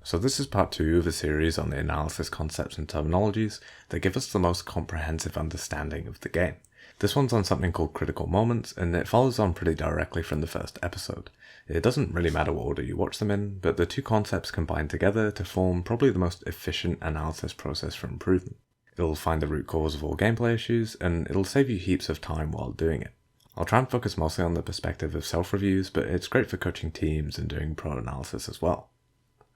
So this is part 2 of a series on the analysis concepts and terminologies that give us the most comprehensive understanding of the game. This one's on something called critical moments, and it follows on pretty directly from the first episode. It doesn't really matter what order you watch them in, but the two concepts combine together to form probably the most efficient analysis process for improvement. It'll find the root cause of all gameplay issues, and it'll save you heaps of time while doing it. I'll try and focus mostly on the perspective of self-reviews, but it's great for coaching teams and doing pro analysis as well.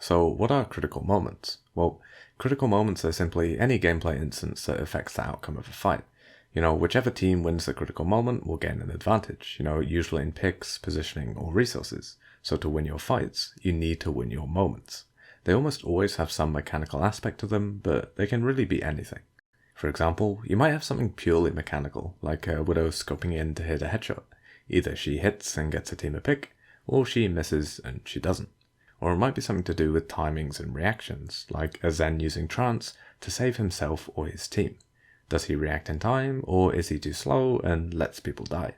So what are critical moments? Well, critical moments are simply any gameplay instance that affects the outcome of a fight. Whichever team wins the critical moment will gain an advantage, usually in picks, positioning, or resources. So to win your fights, you need to win your moments. They almost always have some mechanical aspect to them, but they can really be anything. For example, you might have something purely mechanical, like a Widow scoping in to hit a headshot. Either she hits and gets a team a pick, or she misses and she doesn't. Or it might be something to do with timings and reactions, like a Zen using trance to save himself or his team. Does he react in time, or is he too slow and lets people die?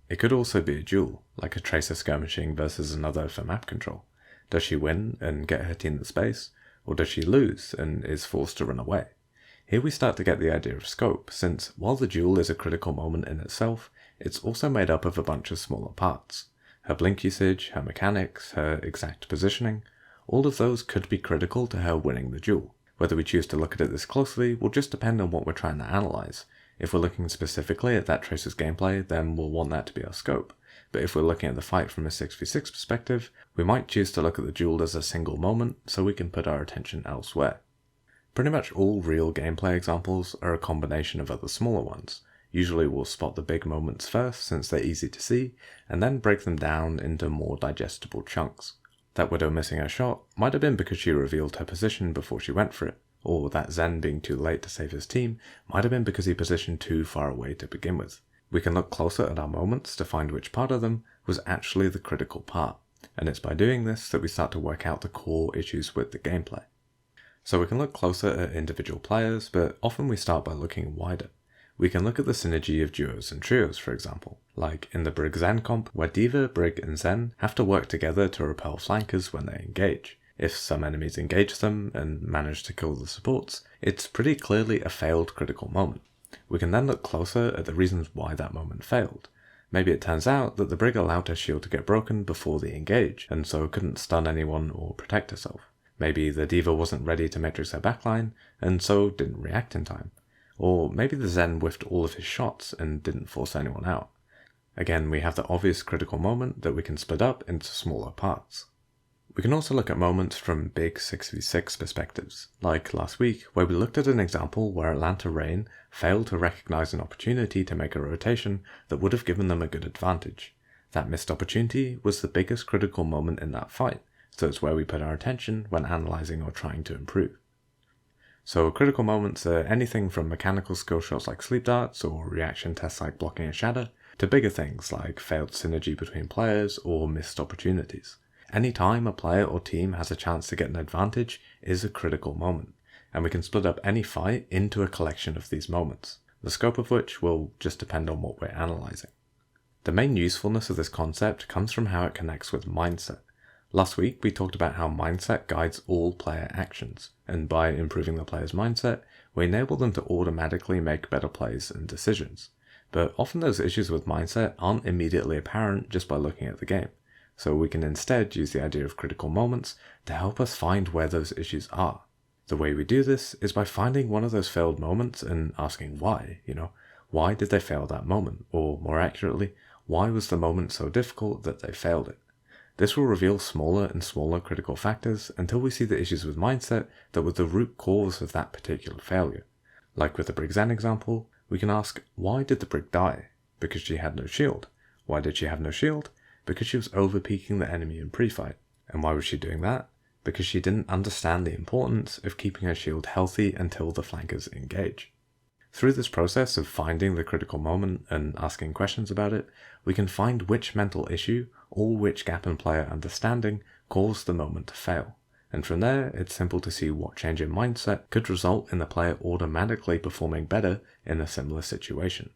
It could also be a duel, like a Tracer skirmishing versus another for map control. Does she win and get her team the space, or does she lose and is forced to run away? Here we start to get the idea of scope, since while the duel is a critical moment in itself, it's also made up of a bunch of smaller parts. Her blink usage, her mechanics, her exact positioning, all of those could be critical to her winning the duel. Whether we choose to look at it this closely will just depend on what we're trying to analyze. If we're looking specifically at that Tracer's gameplay, then we'll want that to be our scope. But if we're looking at the fight from a 6v6 perspective, we might choose to look at the duel as a single moment so we can put our attention elsewhere. Pretty much all real gameplay examples are a combination of other smaller ones. Usually we'll spot the big moments first since they're easy to see, and then break them down into more digestible chunks. That Widow missing her shot might have been because she revealed her position before she went for it, or that Zen being too late to save his team might have been because he positioned too far away to begin with. We can look closer at our moments to find which part of them was actually the critical part, and it's by doing this that we start to work out the core issues with the gameplay. So we can look closer at individual players, but often we start by looking wider. We can look at the synergy of duos and trios, for example, like in the Brig-Zen comp, where D.Va, Brig, and Zen have to work together to repel flankers when they engage. If some enemies engage them and manage to kill the supports, it's pretty clearly a failed critical moment. We can then look closer at the reasons why that moment failed. Maybe it turns out that the Brig allowed her shield to get broken before the engage, and so couldn't stun anyone or protect herself. Maybe the D.Va wasn't ready to matrix her backline, and so didn't react in time. Or maybe the Zen whiffed all of his shots and didn't force anyone out. Again, we have the obvious critical moment that we can split up into smaller parts. We can also look at moments from big 6v6 perspectives, like last week where we looked at an example where Atlanta Reign failed to recognize an opportunity to make a rotation that would have given them a good advantage. That missed opportunity was the biggest critical moment in that fight, so it's where we put our attention when analyzing or trying to improve. So critical moments are anything from mechanical skill shots like sleep darts or reaction tests like blocking a shatter, to bigger things like failed synergy between players or missed opportunities. Any time a player or team has a chance to get an advantage is a critical moment, and we can split up any fight into a collection of these moments, the scope of which will just depend on what we're analyzing. The main usefulness of this concept comes from how it connects with mindset. Last week, we talked about how mindset guides all player actions, and by improving the player's mindset, we enable them to automatically make better plays and decisions. But often those issues with mindset aren't immediately apparent just by looking at the game, so we can instead use the idea of critical moments to help us find where those issues are. The way we do this is by finding one of those failed moments and asking why, why did they fail that moment? Or more accurately, why was the moment so difficult that they failed it? This will reveal smaller and smaller critical factors until we see the issues with mindset that were the root cause of that particular failure. Like with the Brig-Zen example, we can ask, why did the Brig die? Because she had no shield. Why did she have no shield? Because she was overpeaking the enemy in pre-fight. And why was she doing that? Because she didn't understand the importance of keeping her shield healthy until the flankers engage. Through this process of finding the critical moment and asking questions about it, we can find which mental issue or which gap in player understanding caused the moment to fail. And from there, it's simple to see what change in mindset could result in the player automatically performing better in a similar situation.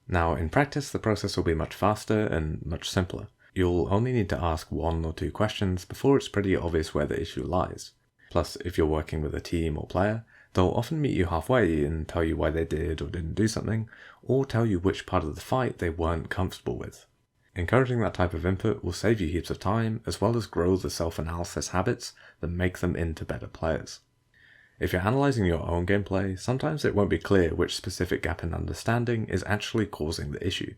Now, in practice, the process will be much faster and much simpler. You'll only need to ask 1 or 2 questions before it's pretty obvious where the issue lies. Plus, if you're working with a team or player, they'll often meet you halfway and tell you why they did or didn't do something, or tell you which part of the fight they weren't comfortable with. Encouraging that type of input will save you heaps of time, as well as grow the self-analysis habits that make them into better players. If you're analysing your own gameplay, sometimes it won't be clear which specific gap in understanding is actually causing the issue.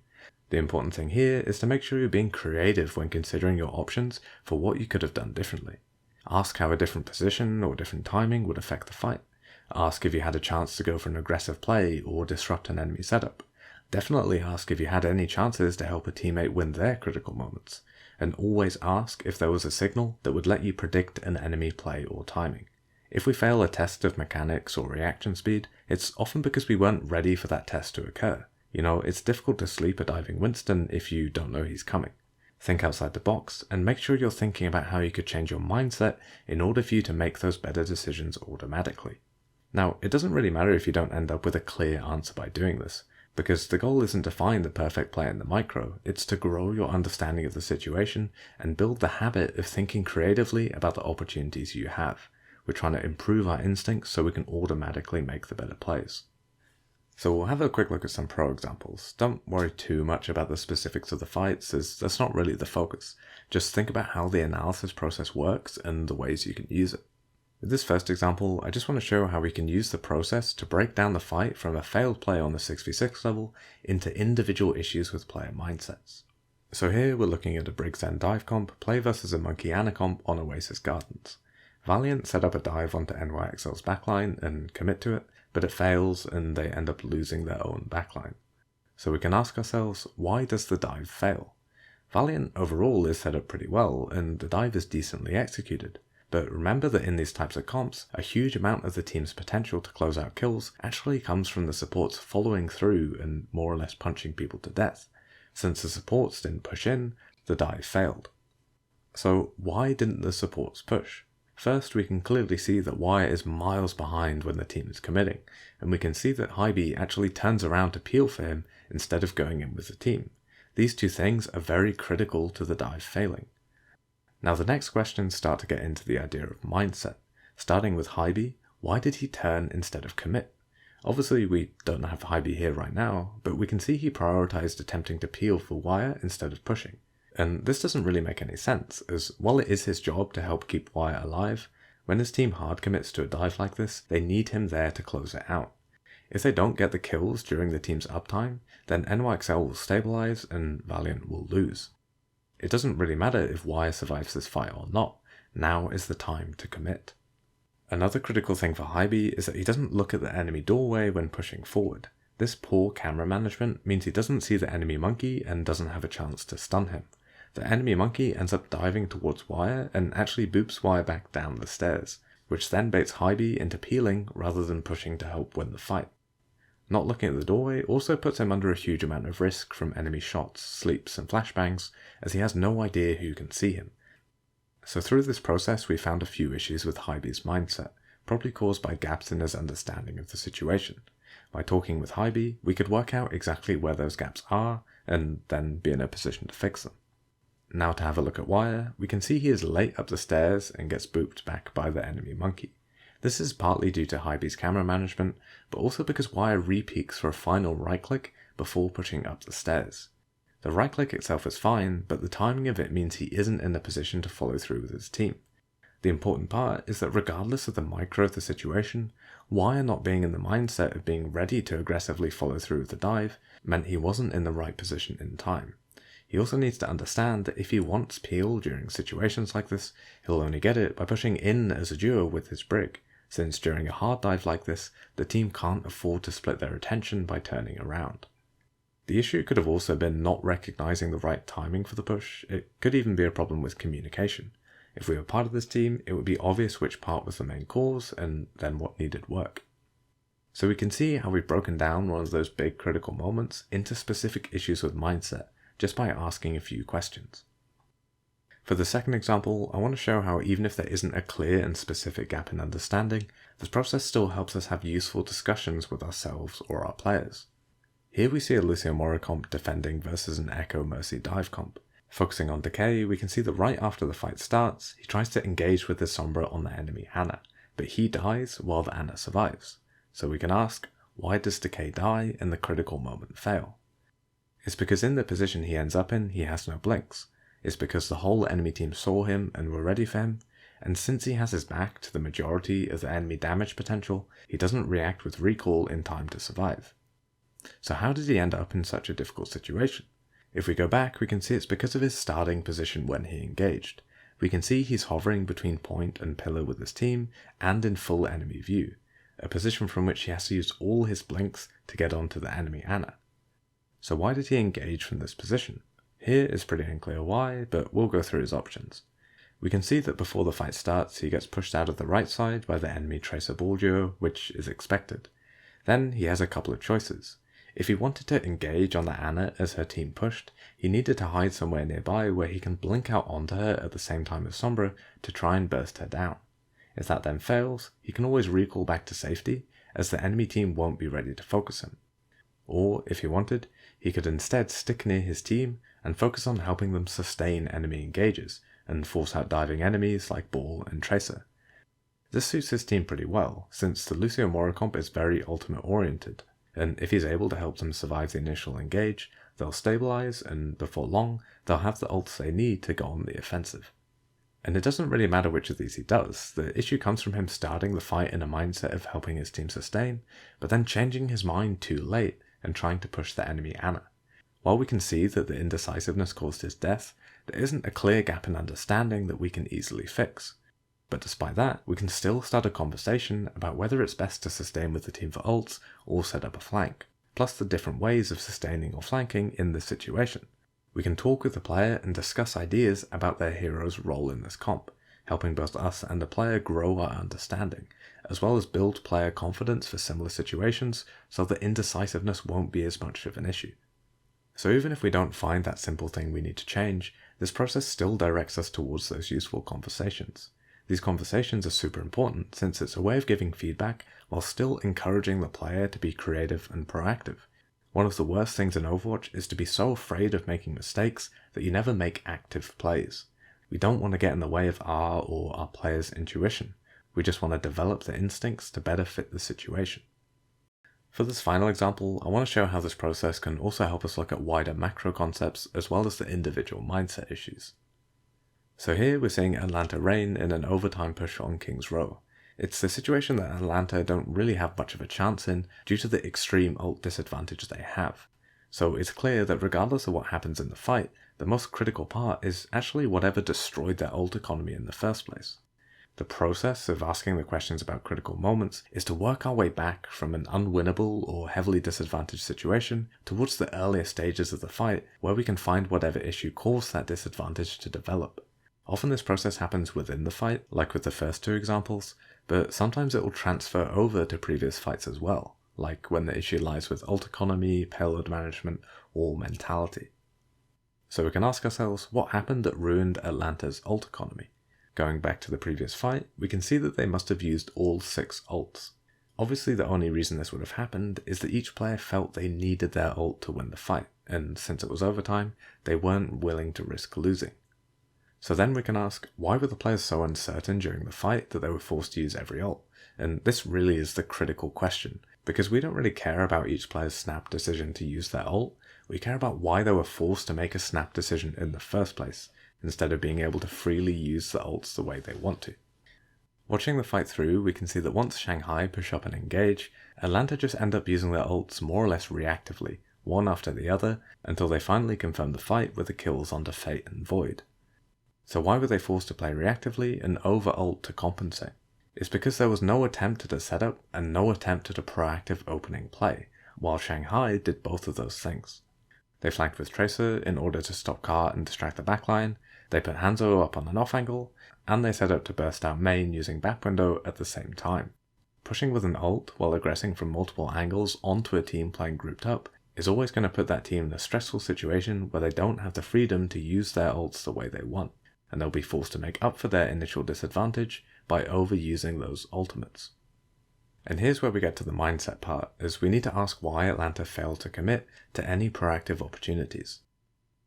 The important thing here is to make sure you're being creative when considering your options for what you could have done differently. Ask how a different position or different timing would affect the fight. Ask if you had a chance to go for an aggressive play or disrupt an enemy setup. Definitely ask if you had any chances to help a teammate win their critical moments. And always ask if there was a signal that would let you predict an enemy play or timing. If we fail a test of mechanics or reaction speed, it's often because we weren't ready for that test to occur. It's difficult to sleep a diving Winston if you don't know he's coming. Think outside the box and make sure you're thinking about how you could change your mindset in order for you to make those better decisions automatically. Now, it doesn't really matter if you don't end up with a clear answer by doing this, because the goal isn't to find the perfect play in the micro, it's to grow your understanding of the situation and build the habit of thinking creatively about the opportunities you have. We're trying to improve our instincts so we can automatically make the better plays. So we'll have a quick look at some pro examples. Don't worry too much about the specifics of the fights, as that's not really the focus. Just think about how the analysis process works and the ways you can use it. With this first example, I just want to show how we can use the process to break down the fight from a failed play on the 6v6 level into individual issues with player mindsets. So here we're looking at a Briggs End dive comp, play versus a Monkey Ana comp on Oasis Gardens. Valiant set up a dive onto NYXL's backline and commit to it, but it fails and they end up losing their own backline. So we can ask ourselves, why does the dive fail? Valiant overall is set up pretty well and the dive is decently executed. But remember that in these types of comps, a huge amount of the team's potential to close out kills actually comes from the supports following through and more or less punching people to death. Since the supports didn't push in, the dive failed. So why didn't the supports push? First, we can clearly see that Wire is miles behind when the team is committing, and we can see that Hybe actually turns around to peel for him instead of going in with the team. These two things are very critical to the dive failing. Now the next questions start to get into the idea of mindset. Starting with Hybe, why did he turn instead of commit? Obviously we don't have Hybe here right now, but we can see he prioritized attempting to peel for Wire instead of pushing. And this doesn't really make any sense, as while it is his job to help keep Wire alive, when his team hard commits to a dive like this, they need him there to close it out. If they don't get the kills during the team's uptime, then NYXL will stabilize and Valiant will lose. It doesn't really matter if Wire survives this fight or not, now is the time to commit. Another critical thing for Hybe is that he doesn't look at the enemy doorway when pushing forward. This poor camera management means he doesn't see the enemy monkey and doesn't have a chance to stun him. The enemy monkey ends up diving towards Wire and actually boops Wire back down the stairs, which then baits Hybe into peeling rather than pushing to help win the fight. Not looking at the doorway also puts him under a huge amount of risk from enemy shots, sleeps and flashbangs, as he has no idea who can see him. So through this process we found a few issues with Hybe's mindset, probably caused by gaps in his understanding of the situation. By talking with Hybe, we could work out exactly where those gaps are, and then be in a position to fix them. Now to have a look at Wire, we can see he is late up the stairs and gets booped back by the enemy monkey. This is partly due to Hybe's camera management, but also because Wire re-peeks for a final right click before pushing up the stairs. The right click itself is fine, but the timing of it means he isn't in a position to follow through with his team. The important part is that regardless of the micro of the situation, Wire not being in the mindset of being ready to aggressively follow through with the dive meant he wasn't in the right position in time. He also needs to understand that if he wants peel during situations like this, he'll only get it by pushing in as a duo with his Brig, since during a hard dive like this, the team can't afford to split their attention by turning around. The issue could have also been not recognizing the right timing for the push. It could even be a problem with communication. If we were part of this team, it would be obvious which part was the main cause and then what needed work. So we can see how we've broken down one of those big critical moments into specific issues with mindset, just by asking a few questions. For the second example, I want to show how even if there isn't a clear and specific gap in understanding, this process still helps us have useful discussions with ourselves or our players. Here we see a Lucio Mora comp defending versus an Echo Mercy dive comp. Focusing on Decay, we can see that right after the fight starts, he tries to engage with the Sombra on the enemy Hana, but he dies while the Ana survives. So we can ask, why does Decay die and the critical moment fail? It's because in the position he ends up in, he has no blinks. It's because the whole enemy team saw him and were ready for him, and since he has his back to the majority of the enemy damage potential, he doesn't react with recall in time to survive. So how did he end up in such a difficult situation? If we go back, we can see it's because of his starting position when he engaged. We can see he's hovering between point and pillar with his team, and in full enemy view, a position from which he has to use all his blinks to get onto the enemy Ana. So why did he engage from this position? Here is pretty unclear why, but we'll go through his options. We can see that before the fight starts, he gets pushed out of the right side by the enemy Tracer ball duo, which is expected. Then he has a couple of choices. If he wanted to engage on the Ana as her team pushed, he needed to hide somewhere nearby where he can blink out onto her at the same time as Sombra to try and burst her down. If that then fails, he can always recall back to safety, as the enemy team won't be ready to focus him. Or, if he wanted, he could instead stick near his team and focus on helping them sustain enemy engages, and force out diving enemies like Ball and Tracer. This suits his team pretty well, since the Lucio Mora comp is very ultimate oriented, and if he's able to help them survive the initial engage, they'll stabilize, and before long, they'll have the ults they need to go on the offensive. And it doesn't really matter which of these he does, the issue comes from him starting the fight in a mindset of helping his team sustain, but then changing his mind too late and trying to push the enemy Ana. While we can see that the indecisiveness caused his death, there isn't a clear gap in understanding that we can easily fix. But despite that, we can still start a conversation about whether it's best to sustain with the team for ults or set up a flank, plus the different ways of sustaining or flanking in this situation. We can talk with the player and discuss ideas about their hero's role in this comp, helping both us and the player grow our understanding, as well as build player confidence for similar situations so that indecisiveness won't be as much of an issue. So even if we don't find that simple thing we need to change, this process still directs us towards those useful conversations. These conversations are super important since it's a way of giving feedback while still encouraging the player to be creative and proactive. One of the worst things in Overwatch is to be so afraid of making mistakes that you never make active plays. We don't want to get in the way of our or our players' intuition. We just want to develop the instincts to better fit the situation. For this final example, I want to show how this process can also help us look at wider macro concepts as well as the individual mindset issues. So here we're seeing Atlanta Reign in an overtime push on King's Row. It's the situation that Atlanta don't really have much of a chance in due to the extreme ult disadvantage they have. So it's clear that regardless of what happens in the fight, the most critical part is actually whatever destroyed their ult economy in the first place. The process of asking the questions about critical moments is to work our way back from an unwinnable or heavily disadvantaged situation towards the earlier stages of the fight where we can find whatever issue caused that disadvantage to develop. Often this process happens within the fight, like with the first two examples, but sometimes it will transfer over to previous fights as well, like when the issue lies with ult economy, payload management, or mentality. So we can ask ourselves what happened that ruined Atlanta's ult economy. Going back to the previous fight, we can see that they must have used all 6 ults. Obviously the only reason this would have happened is that each player felt they needed their ult to win the fight, and since it was overtime, they weren't willing to risk losing. So then we can ask, why were the players so uncertain during the fight that they were forced to use every ult? And this really is the critical question, because we don't really care about each player's snap decision to use their ult, we care about why they were forced to make a snap decision in the first place, instead of being able to freely use the ults the way they want to. Watching the fight through, we can see that once Shanghai push up and engage, Atlanta just end up using their ults more or less reactively, one after the other, until they finally confirm the fight with the kills onto Fate and Void. So why were they forced to play reactively and over-ult to compensate? It's because there was no attempt at a setup and no attempt at a proactive opening play, while Shanghai did both of those things. They flanked with Tracer in order to stop Car and distract the backline, they put Hanzo up on an off angle, and they set up to burst out main using back window at the same time. Pushing with an ult while aggressing from multiple angles onto a team playing grouped up is always going to put that team in a stressful situation where they don't have the freedom to use their ults the way they want, and they'll be forced to make up for their initial disadvantage by overusing those ultimates. And here's where we get to the mindset part, as we need to ask why Atlanta failed to commit to any proactive opportunities.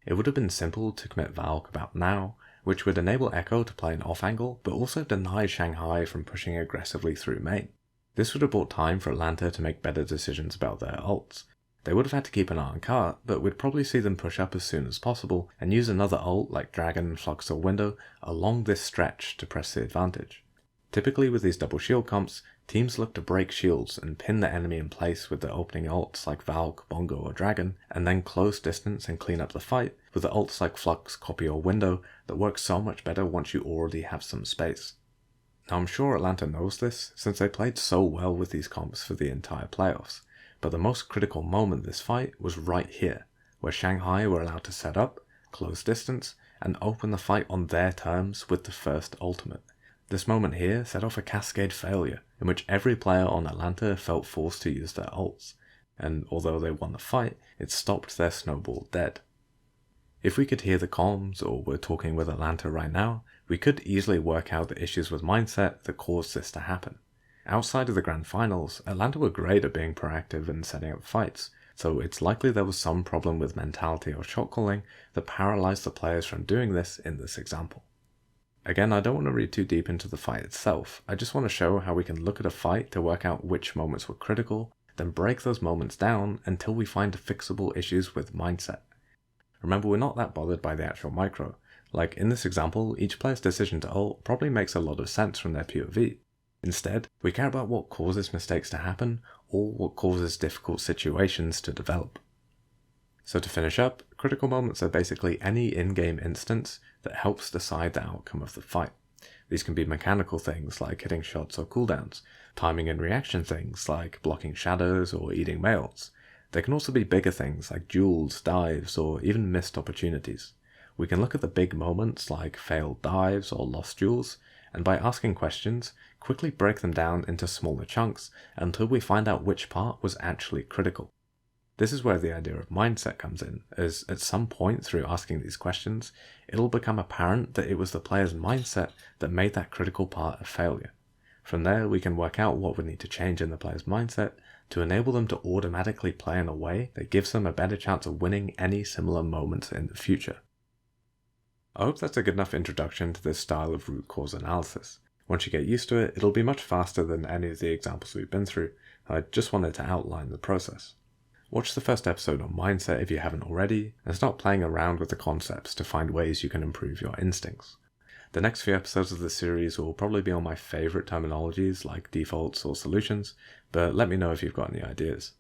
It would have been simple to commit Valk about now, which would enable Echo to play an off angle, but also deny Shanghai from pushing aggressively through main. This would have bought time for Atlanta to make better decisions about their ults. They would have had to keep an eye on Cart, but we'd probably see them push up as soon as possible and use another ult like Dragon, Flux or Window along this stretch to press the advantage. Typically with these double shield comps, teams look to break shields and pin the enemy in place with their opening ults like Valk, Bongo or Dragon, and then close distance and clean up the fight with the ults like Flux, Copy or Window that work so much better once you already have some space. Now I'm sure Atlanta knows this since they played so well with these comps for the entire playoffs, but the most critical moment of this fight was right here, where Shanghai were allowed to set up, close distance, and open the fight on their terms with the first ultimate. This moment here set off a cascade failure in which every player on Atlanta felt forced to use their ults, and although they won the fight, it stopped their snowball dead. If we could hear the comms or were talking with Atlanta right now, we could easily work out the issues with mindset that caused this to happen. Outside of the grand finals, Atlanta were great at being proactive and setting up fights, so it's likely there was some problem with mentality or shot calling that paralyzed the players from doing this in this example. Again, I don't want to read too deep into the fight itself, I just want to show how we can look at a fight to work out which moments were critical, then break those moments down until we find fixable issues with mindset. Remember, we're not that bothered by the actual micro. Like in this example, each player's decision to ult probably makes a lot of sense from their POV. Instead, we care about what causes mistakes to happen, or what causes difficult situations to develop. So to finish up, critical moments are basically any in-game instance that helps decide the outcome of the fight. These can be mechanical things like hitting shots or cooldowns, timing and reaction things like blocking shadows or eating mails. They can also be bigger things like duels, dives, or even missed opportunities. We can look at the big moments like failed dives or lost duels, and by asking questions, quickly break them down into smaller chunks until we find out which part was actually critical. This is where the idea of mindset comes in, as at some point through asking these questions, it'll become apparent that it was the player's mindset that made that critical part a failure. From there, we can work out what would need to change in the player's mindset to enable them to automatically play in a way that gives them a better chance of winning any similar moments in the future. I hope that's a good enough introduction to this style of root cause analysis. Once you get used to it, it'll be much faster than any of the examples we've been through. I just wanted to outline the process. Watch the first episode on mindset if you haven't already, and start playing around with the concepts to find ways you can improve your instincts. The next few episodes of the series will probably be on my favourite terminologies like defaults or solutions, but let me know if you've got any ideas.